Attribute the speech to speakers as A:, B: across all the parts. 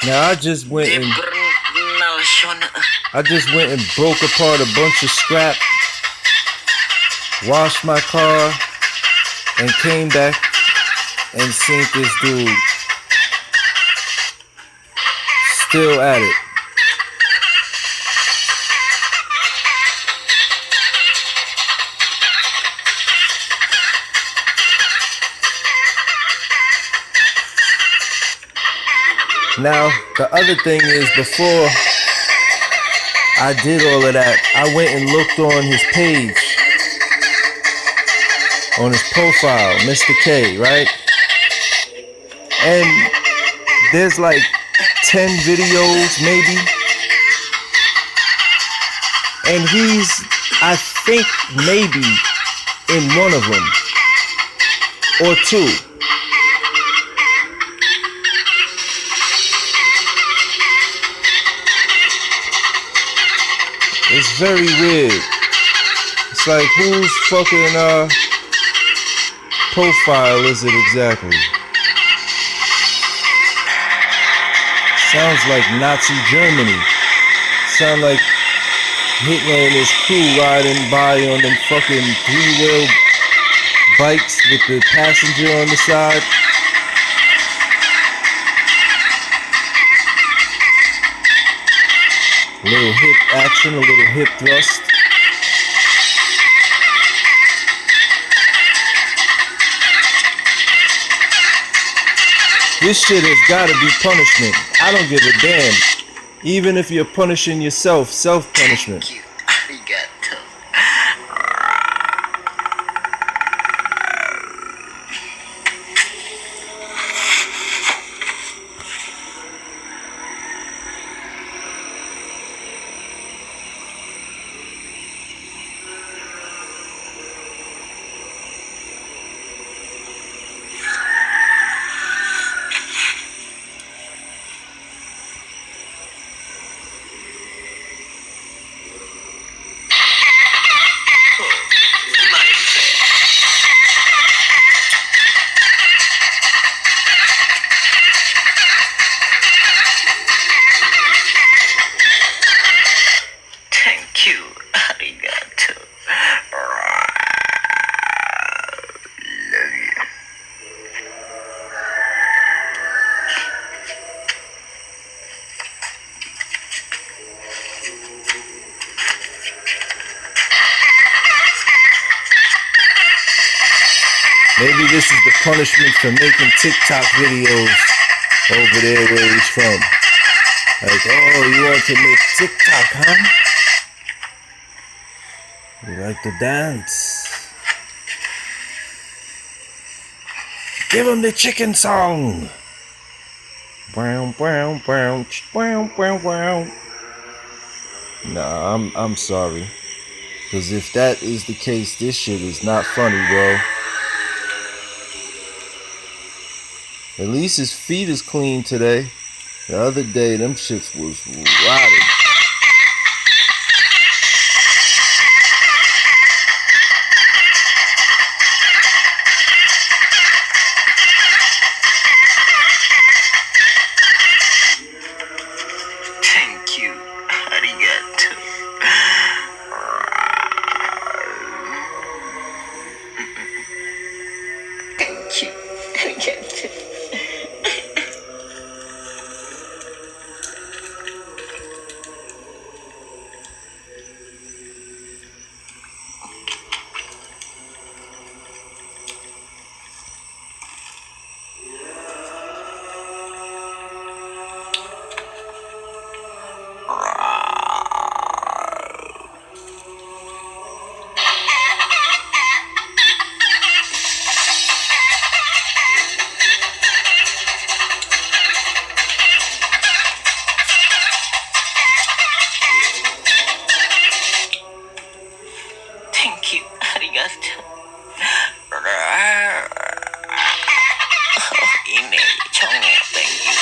A: Now I just went and broke apart a bunch of scrap, washed my car, and came back and seen this dude still at it. Now, the other thing is, before I did all of that, I went and looked on his page, on his profile, Mr. K, right? And there's like 10 videos maybe. And he's, I think, maybe in one of them or two. It's very weird. It's like, whose fucking profile is it exactly? Sounds like Nazi Germany. Sound like Hitler and his crew riding by on them fucking three-wheel bikes with the passenger on the side. A little hip action, a little hip thrust. This shit has got to be punishment. I don't give a damn. Even if you're punishing yourself, self-punishment. Maybe this is the punishment for making TikTok videos over there where he's from. Like, oh, you want to make TikTok, huh? You like to dance? Give him the chicken song. Brown, brown, brown, brown, brown, brown. Nah, I'm sorry. Because if that is the case, this shit is not funny, bro. At least his feet is clean today. The other day, them shits was rotted.
B: Thank you. Arigato. Thank you. Arigato. Ini chongnya, thank you.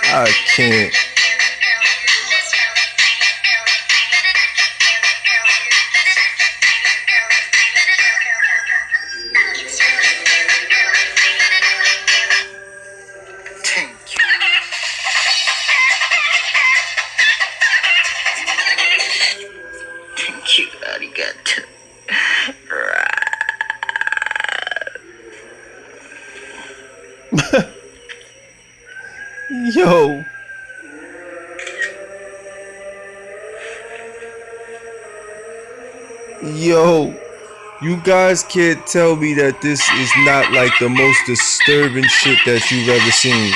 A: I can't.
B: Thank you, arigato.
A: Yo. Yo. You guys can't tell me that this is not like the most disturbing shit that you've ever seen.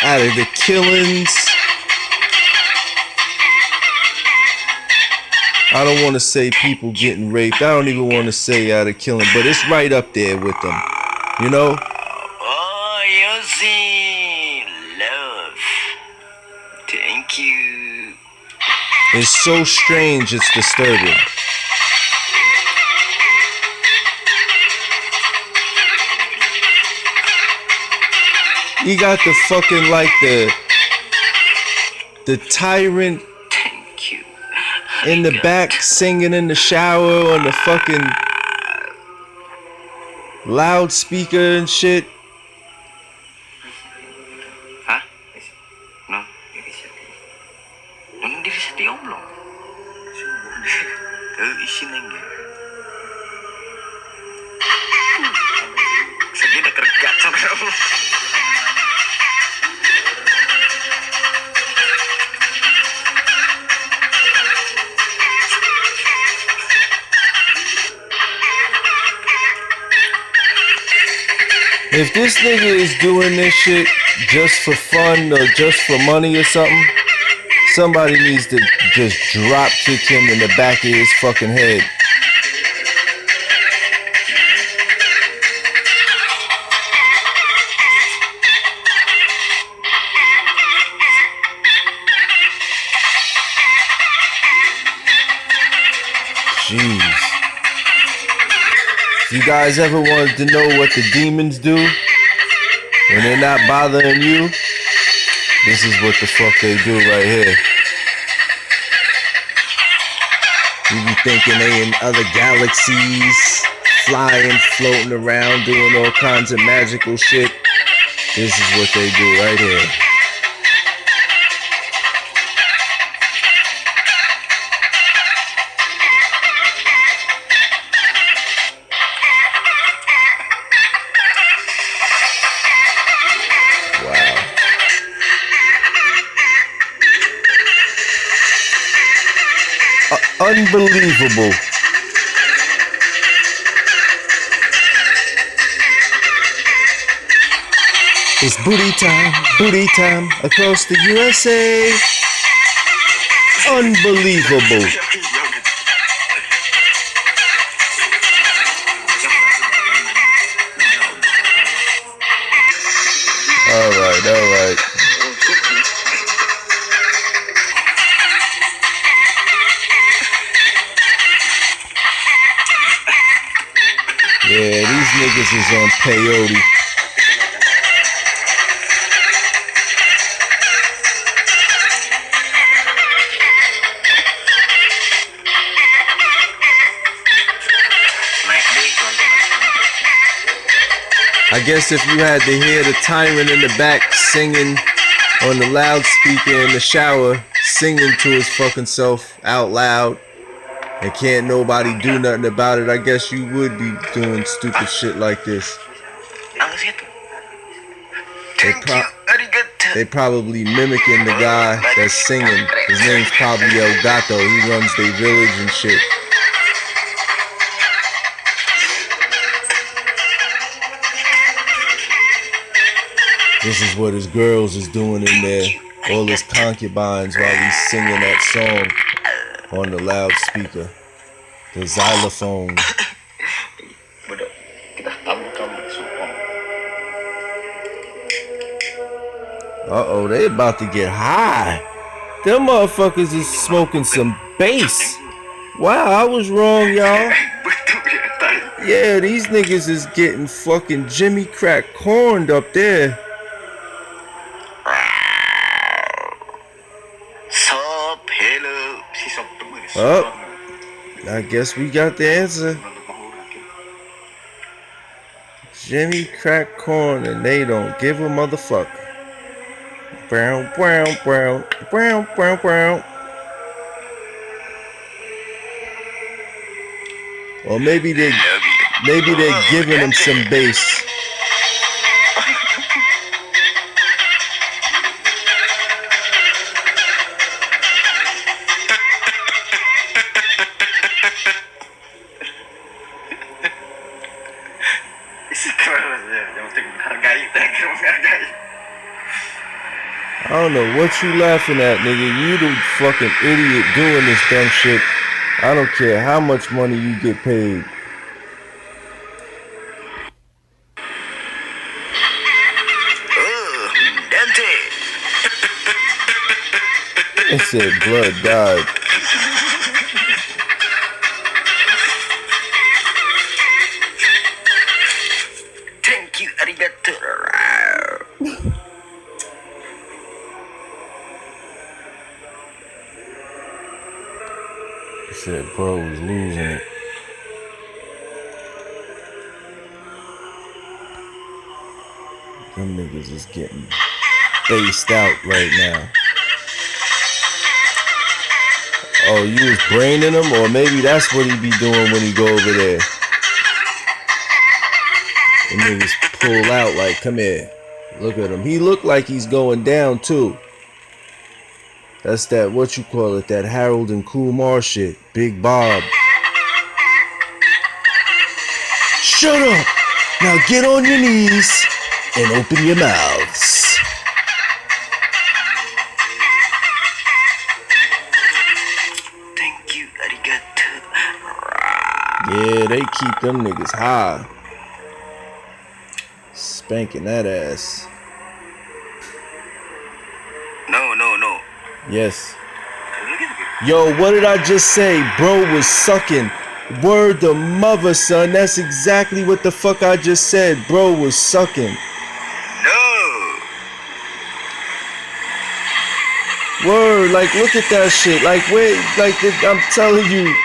A: Out of the killings, I don't want to say people getting raped. I don't even want to say out of killing, but it's right up there with them. You know?
B: Oh, you see, love. Thank you.
A: It's so strange, it's disturbing. You got the fucking like the tyrant
B: Thank you.
A: in the back singing in the shower on the fucking loudspeaker and shit.
B: Hah? No? Hindi bisa diomong. Isin nga. Sige na kerja sama kamu.
A: If this nigga is doing this shit just for fun or just for money or something, somebody needs to just drop kick him in the back of his fucking head. Jeez. You guys ever wanted to know what the demons do when they're not bothering you? This is what the fuck they do right here. You be thinking they in other galaxies, flying, floating around, doing all kinds of magical shit. This is what they do right here. Unbelievable. It's booty time across the USA. Unbelievable. All right. Yeah, these niggas is on peyote. I guess if you had to hear the tyrant in the back singing on the loudspeaker in the shower, singing to his fucking self out loud, and can't nobody do nothing about it, I guess you would be doing stupid shit like this. They probably mimicking the guy that's singing. His name's probably El Gato. He runs their village and shit. This is what his girls is doing in there. All his concubines while he's singing that song on the loudspeaker. The xylophone.
B: Bodoh. Kita tamu sumpah.
A: Uh-oh, they about to get high. Them motherfuckers is smoking some bass. Wow, I was wrong, y'all. Yeah, these niggas is getting fucking Jimmy Crack corned up there. Oh, I guess we got the answer. Jimmy Crack corn and they don't give a motherfucker. Brown, brown, brown, brown, brown, brown. Or maybe they're giving him some bass. I don't know what you laughing at, nigga. You the fucking idiot doing this dumb shit. I don't care how much money you get paid. It said blood died.
B: Thank you, arigato.
A: It said bro was losing it. Them niggas is getting based out right now. Oh, you was braining him? Or maybe that's what he be doing when he go over there. The niggas pull out like, come here. Look at him. He look like he's going down too. That's that, what you call it, that Harold and Kumar shit. Big Bob. Shut up! Now get on your knees and open your mouths.
B: Thank you, arigato.
A: Yeah, they keep them niggas high. Spanking that ass.
B: No.
A: Yes. Yo, what did I just say? Bro was sucking. Word the mother, son. That's exactly what the fuck I just said. Bro was sucking.
B: No.
A: Word, like, look at that shit. Like, wait, like, I'm telling you,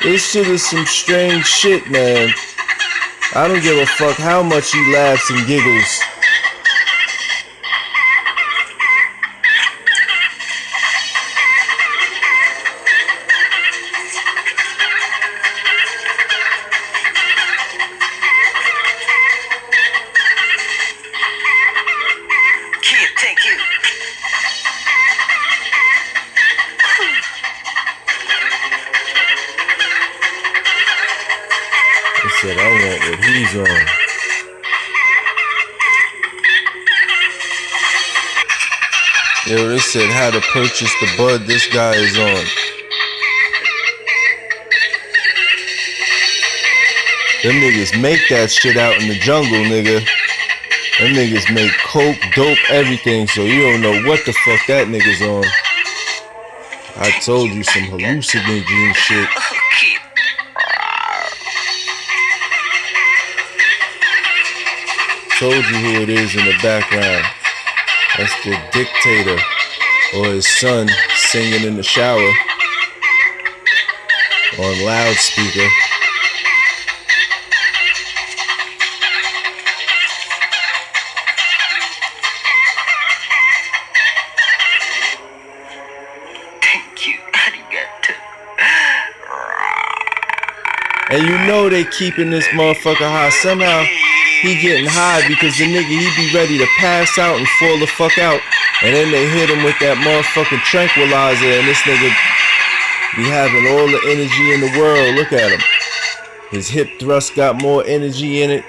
A: this shit is some strange shit, man. I don't give a fuck how much he laughs and giggles.
B: Thank you.
A: He said, I want what he's on. Yo, they said how to purchase the bud this guy is on. Them niggas make that shit out in the jungle, nigga. Them niggas make coke, dope, everything, so you don't know what the fuck that nigga's on. I told you some hallucinogen shit. Told you who it is in the background. That's the dictator or his son singing in the shower on loudspeaker. And you know they keeping this motherfucker high. Somehow he getting high because the nigga, he be ready to pass out and fall the fuck out. And then they hit him with that motherfucking tranquilizer and this nigga be having all the energy in the world. Look at him. His hip thrust got more energy in it